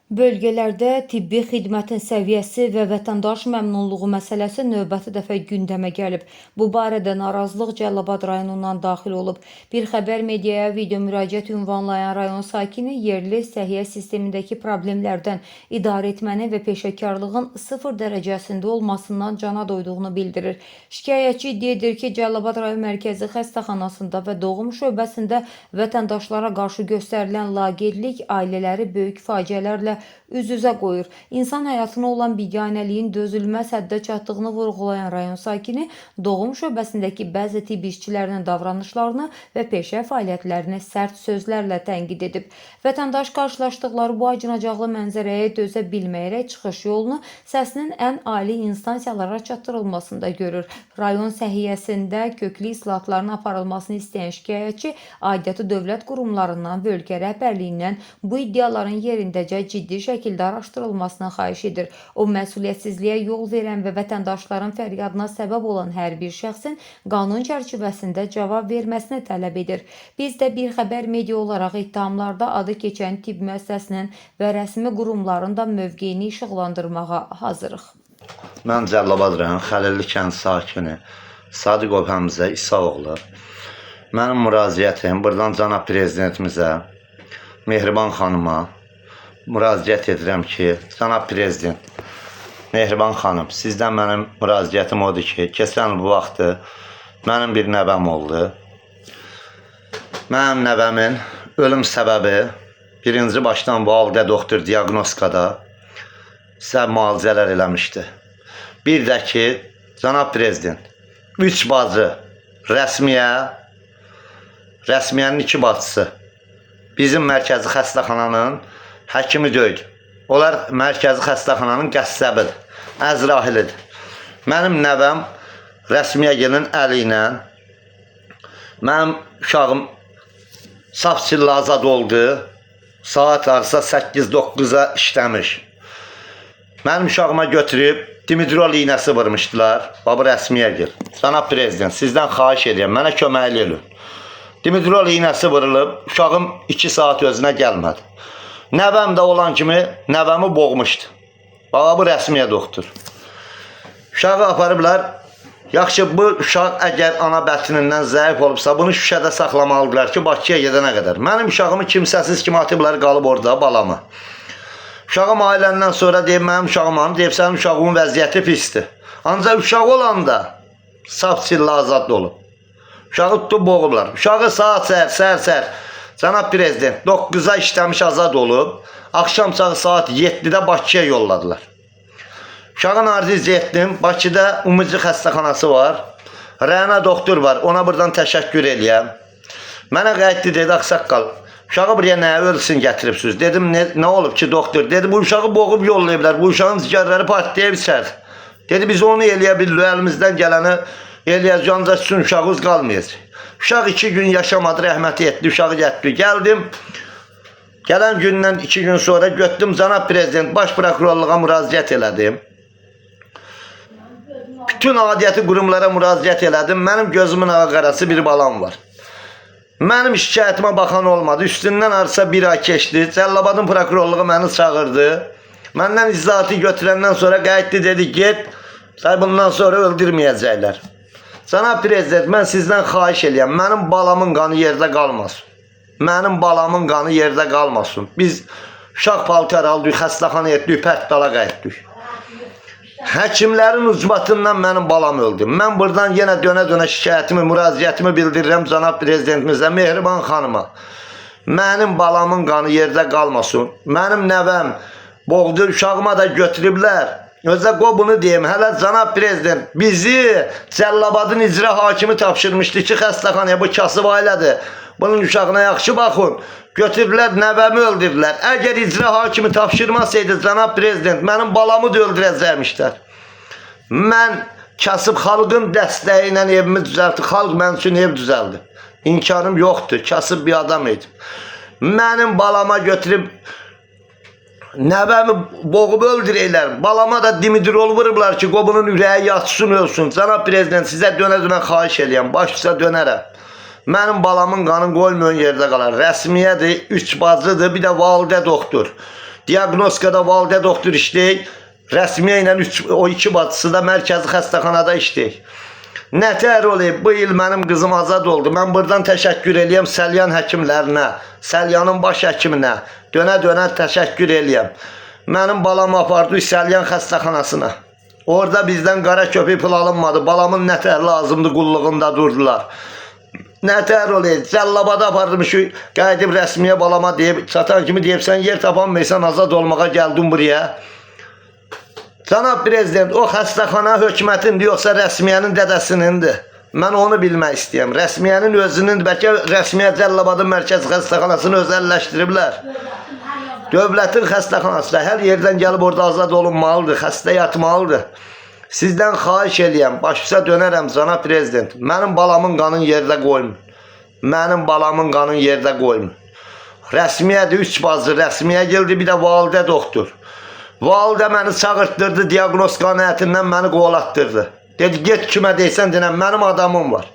Bölgələrdə tibbi xidmətin səviyyəsi və vətəndaş məmnunluğu məsələsi növbəti dəfə gündəmə gəlib. Bu barədə narazılıq Cəlilabad rayonundan daxil olub. Bir xəbər mediaya video müraciət ünvanlayan rayon sakini yerli səhiyyə sistemindəki problemlərdən idarə etmənin və peşəkarlığın 0 dərəcəsində olmasından cana doyduğunu bildirir. Şikayətçi iddia edir ki, Cəlilabad rayon mərkəzi xəstəxanasında və doğum şöbəsində vətəndaşlara qarşı göstərilən laqeydlik ailələri böyük faciələrlə üz-üzə qoyur. İnsan həyatına olan biganəliyin dözülməz həddə çatdığını vurğulayan rayon sakini doğum şöbəsindəki bəzi tibb işçilərinin davranışlarını və peşə fəaliyyətlərini sərt sözlərlə tənqid edib. Vətəndaş qarşılaşdıqları bu acınacaqlı mənzərəyə dözə bilməyərək çıxış yolunu səsinin ən ali instansiyalara çatdırılmasında görür. Rayon səhiyyəsində köklü islahatların aparılmasını istəyən şikayətçi aidiyyatı dövlət qurumlarından və ölkə rəhbərliyindən bu iddiaların yerindəcə ciddi şəkildə araşdırılmasını xahiş edir. O, məsuliyyətsizliyə yol verən və vətəndaşların fəryadına səbəb olan hər bir şəxsin qanun çərçivəsində cavab verməsini tələb edir. Biz də bir xəbər media olaraq ittihamlarda adı keçən tibb müəssisəsinin və rəsmi qurumların da mövqeyini işıqlandırmağa hazırıq. Mən Cəlilabad rayon Xəlilli kənd sakini Sadiqov Həmzə İsaoğlu. Mənim müraciətim buradan cənab prezidentimizə, Mehriban xanıma müraciət edirəm ki, cənab prezident, Mehriban xanım, sizdən mənim müraciətim odur ki, keçən bu vaxtı mənim bir nəvəm oldu. Mənim nəvəmin ölüm səbəbi birinci başdan validə doktor diaqnostikada sizə müalicələr eləmişdi. Bir də ki, cənab prezident, 3 bacı rəsmiyyənin 2 bacısı bizim mərkəzi xəstəxananın həkimi deyil. Onlar mərkəzi xəstəxananın qəssəbidir, əzrahilidir. Mənim nəvəm rəsmiyyənin əli ilə mənim uşağım saf-çillə azad oldu. Saat arsa 8-9-a işləmiş. Mənim uşağıma götürüb dimidrol iynəsi vurmuşdular. Baba rəsmiyyəgil. Cənab prezident, sizdən xahiş edirəm, mənə köməkli olun. Dimidrol iynəsi vurulub, uşağım 2 saat özünə gəlmədi. Nəvəm də olan kimi nəvəmi boğmuşdu. Baba bu rəsmiyyə doktor. Uşağı aparıblar. Yaxşı, bu uşaq əgər ana bətnindən zəif olubsa, bunu şüşədə saxlamalıdırlar ki, Bakıya gedənə qədər. Mənim uşağımı kimsəsiz kimi atıblar, qalıb orada balamı. Uşağım ailəndən sonra deyib, mənim uşağım hanım, deyib, sənin uşağımın vəziyyəti pisdir. Ancaq uşaq olanda saf-çillə azad olub. Uşağı tutub boğublar. Uşağı saat səhər, cənab prezident 9-a işləmiş azad olub, axşam saat 7-də Bakıya yolladılar. Uşağın arziz etdim, Bakıda Umucu xəstəxanası var, Rəna doktor var, ona buradan təşəkkür eləyəm. Mənə qayıtdı, dedi, ağsaqqal, uşağı buraya nəyə ölsün gətiribsiniz? Dedim, nə olub ki doktor? Dedi, bu uşağı boğub yollayıblar, bu uşağın cigərləri partlayıb içər. Dedi, biz onu eləyə bilirik, əlimizdən gələni eləyəcək, ancaq sizin uşağınız qalmayacaq. Uşaq 2 gün yaşamadı, rəhməti etdi, uşağı gətirdi. Gəldim, gələn gündən 2 gün sonra götdüm, cənab prezident, baş prokurorluğa müraciət elədim. Bütün adiyyəti qurumlara müraciət elədim. Mənim gözümün ağa-qarası bir balam var. Mənim şikayətimə baxan olmadı. Üstündən arsa 1 ay keçdi. Cəlilabadın prokurorluğu məni çağırdı. Məndən izahatı götürəndən sonra qayıtdı, dedi, get, bundan sonra öldürməyəcəklər. Cənab prezident, mən sizdən xahiş eləyəm, mənim balamın qanı yerdə qalmasın. Mənim balamın qanı yerdə qalmasın. Biz uşaq paltar aldıq, xəstəxana etdik, pərtdala qayıtdik. Həkimlərin ucbatından mənim balam öldü. Mən buradan yenə dönə-dönə şikayətimi, müraciətimi bildirirəm cənab prezidentimizə, Mehriban xanıma. Mənim balamın qanı yerdə qalmasın. Mənim nəvəm boğdu, uşağıma da götürüblər. Özə bunu deyim, hələ cənab prezident bizi Cəlilabadın icra hakimi tapşırmışdı ki, xəstəxanaya bu kasıb ailədir. Bunun uşağına yaxşı baxın. Götürürlər, nəvəmi öldürürlər. Əgər icra hakimi tapşırmasaydı cənab prezident, mənim balamı da öldürəcəkmişlər. Mən kasıb xalqın dəstəyi ilə evimi düzəltdim. Xalq mənim üçün ev düzəldi. İnkarım yoxdur, kasıb bir adam idim. Mənim balama götürüb nəvəmi boğub öldürürlər. Balama da dimidrol vurublar ki, bunun ürəyi yatsın, ölsün. Cənab prezident, sizə dönə-dönə xahiş eləyəm, baş üstə dönərəm. Mənim balamın qanı qoymayan yerdə qalar. Rəsmiyyədir, 3 bacıdır, bir də validə doktor. Diaqnostikada validə doktor işləyir. Rəsmiyə ilə o iki bacısı da mərkəzi xəstəxanada işləyir. Nətər olub, bu il mənim qızım azad oldu. Mən buradan təşəkkür eləyəm Səlyan həkimlərinə, Səlyanın baş həkiminə, dönə-dönə təşəkkür eləyəm. Mənim balamı apardı Səlyan xəstəxanasına. Orada bizdən qara köpük pul alınmadı. Balamın nətər lazımdı qulluğunda durdular. Nətər olub, Cəllabada apardım şu, qayıdıb rəsmiyə balama deyib, çatan kimi deyib, sən yer tapanmaysan, azad olmağa gəldin buraya. Cənab Prezident, o xəstəxana hökumətindir, yoxsa rəsmiyyənin dədəsinindir. Mən onu bilmək istəyəm. Rəsmiyyənin özünün, bəlkə rəsmiyyə Cəllabadın mərkəzi xəstəxanasını özəlləşdiriblər. Dövlətin xəstəxanası da hər yerdən gəlib orada azad olunmalıdır, xəstə yatmalıdır. Sizdən xahiş eləyəm, başısa dönərəm Cənab Prezident. Mənim balamın qanın yerdə qoymun. Mənim balamın qanın yerdə qoymun. Rəsmiyyədir, 3 bacı rəsmiyyə geldi, bir də validə doktor. Validə məni çağırtdırdı, diaqnostika həyətindən məni qovalatdırdı. Dedi, get kimə deysən denəm, mənim adamım var.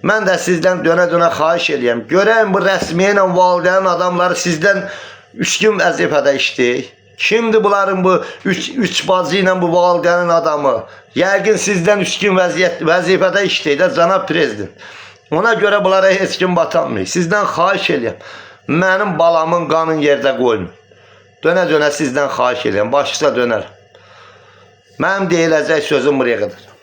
Mən də sizdən dönə-dönə xahiş eləyəm. Görəyim bu rəsmiyyə ilə validənin adamları sizdən 3 gün vəzifədə işləyir. Kimdir bunların bu 3 bacı ilə bu validənin adamı? Yəqin sizdən 3 gün vəzifədə işləyir də Cənab Prezident. Ona görə bunlara heç kim batanmıyor. Sizdən xahiş eləyəm. Mənim balamın qanın yerdə qoymun. Dönə-dönə sizdən xahiş eləyəm. Başısa dönər. Mənim deyiləcək sözüm buraya qədər.